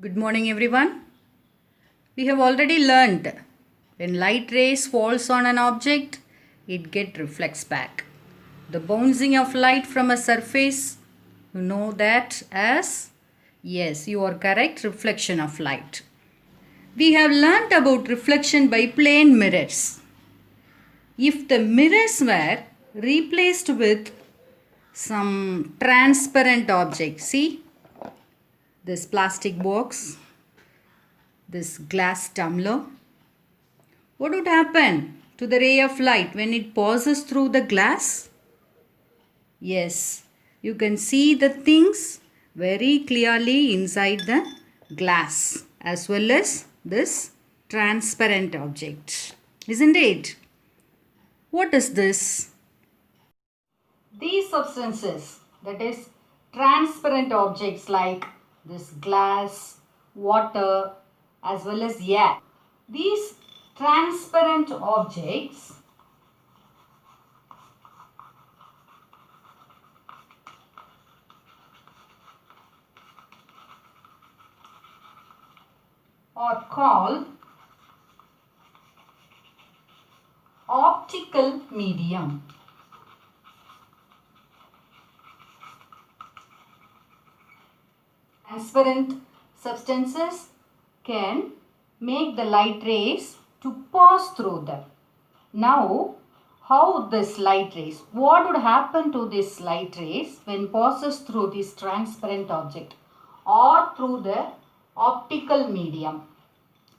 Good morning everyone. We have already learnt when light rays falls on an object, it reflects back. The bouncing of light from a surface, you know that as, yes, you are correct, reflection of light. We have learnt about reflection by plane mirrors. If the mirrors were replaced with some transparent object, see this plastic box, this glass tumbler, what would happen to the ray of light when it passes through the glass? Yes, you can see the things very clearly inside the glass as well as this transparent object, isn't it? What is this? These substances, that is transparent objects like this glass, water as well as air. These transparent objects are called optical medium. Transparent substances can make the light rays to pass through them. Now, how this light rays, what would happen to this light rays when passes through this transparent object or through the optical medium?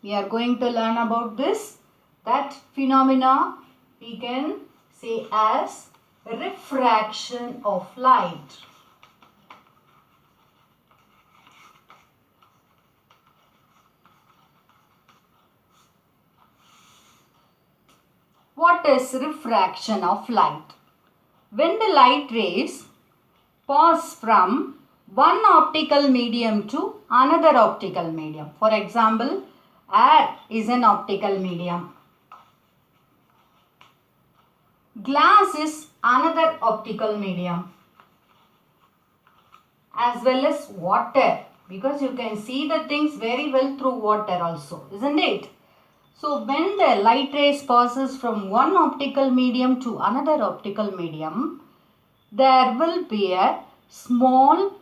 We are going to learn about this. That phenomena we can say as refraction of light. What is refraction of light? When the light rays pass from one optical medium to another optical medium. For example, air is an optical medium. Glass is another optical medium. As well as water, because you can see the things very well through water also, isn't it? So when the light rays passes from one optical medium to another optical medium, there will be a small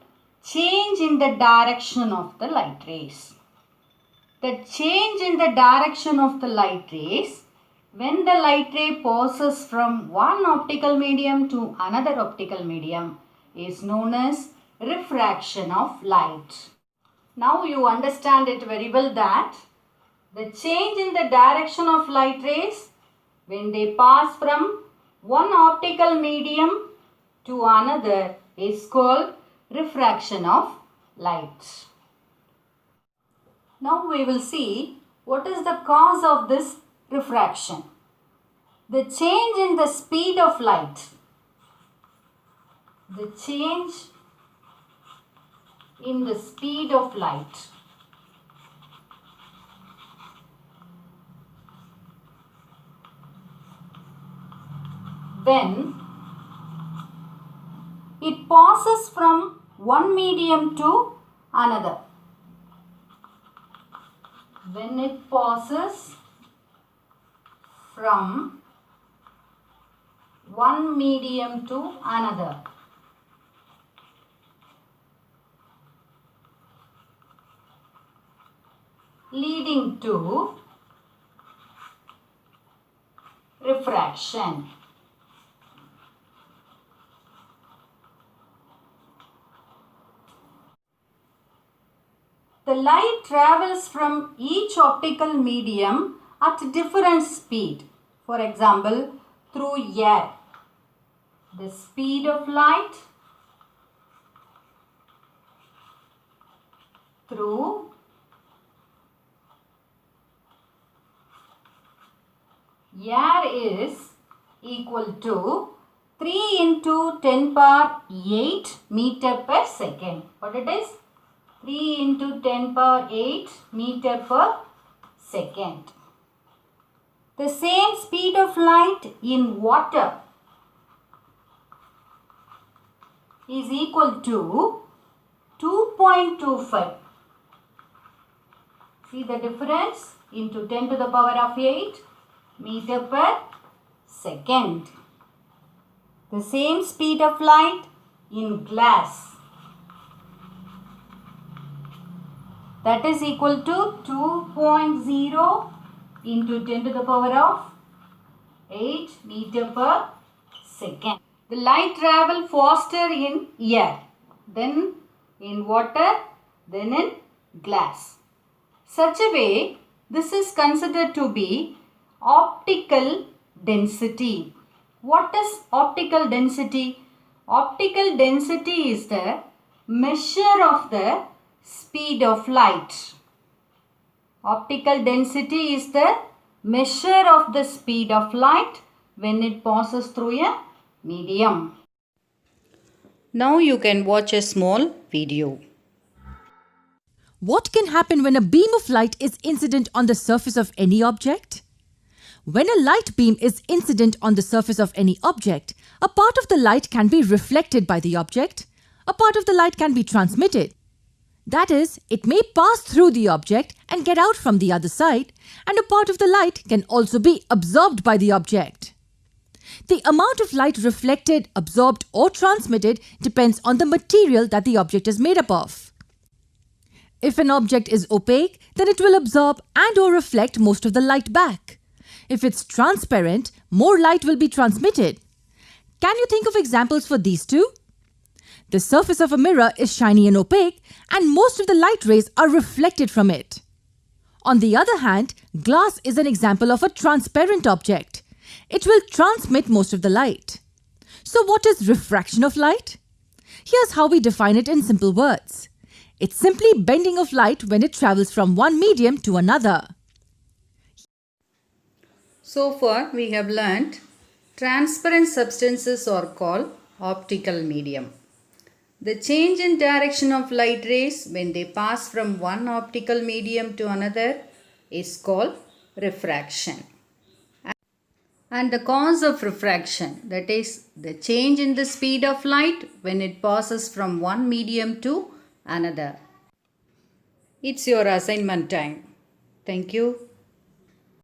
change in the direction of the light rays. The change in the direction of the light rays, when the light ray passes from one optical medium to another optical medium, is known as refraction of light. Now you understand it very well that the change in the direction of light rays when they pass from one optical medium to another is called refraction of light. Now we will see what is the cause of this refraction. The change in the speed of light. The change in the speed of light. When it passes from one medium to another. When it passes from one medium to another. Leading to refraction. The light travels from each optical medium at different speed. For example, through air. The speed of light through air is equal to 3 into 10 power 8 meter per second. What it is? 3 into 10 power 8 meter per second. The same speed of light in water is equal to 2.25 See the difference? Into 10 to the power of 8 meter per second. The same speed of light in glass. That is equal to 2.0 into 10 to the power of 8 meter per second. The light travel faster in air, then in water, then in glass. Such a way, this is considered to be optical density. What is optical density? Optical density is the measure of the speed of light. Optical density is the measure of the speed of light when it passes through a medium. Now you can watch a small video. What can happen when a beam of light is incident on the surface of any object? When a light beam is incident on the surface of any object, a part of the light can be reflected by the object, a part of the light can be transmitted. That is, it may pass through the object and get out from the other side, and a part of the light can also be absorbed by the object. The amount of light reflected, absorbed or transmitted depends on the material that the object is made up of. If an object is opaque, then it will absorb and or reflect most of the light back. If it's transparent, more light will be transmitted. Can you think of examples for these two? The surface of a mirror is shiny and opaque, and most of the light rays are reflected from it. On the other hand, glass is an example of a transparent object. It will transmit most of the light. So what is refraction of light? Here's how we define it in simple words. It's simply bending of light when it travels from one medium to another. So far we have learnt transparent substances are called optical medium. The change in direction of light rays when they pass from one optical medium to another is called refraction. And the cause of refraction, that is the change in the speed of light when it passes from one medium to another. It's your assignment time. Thank you.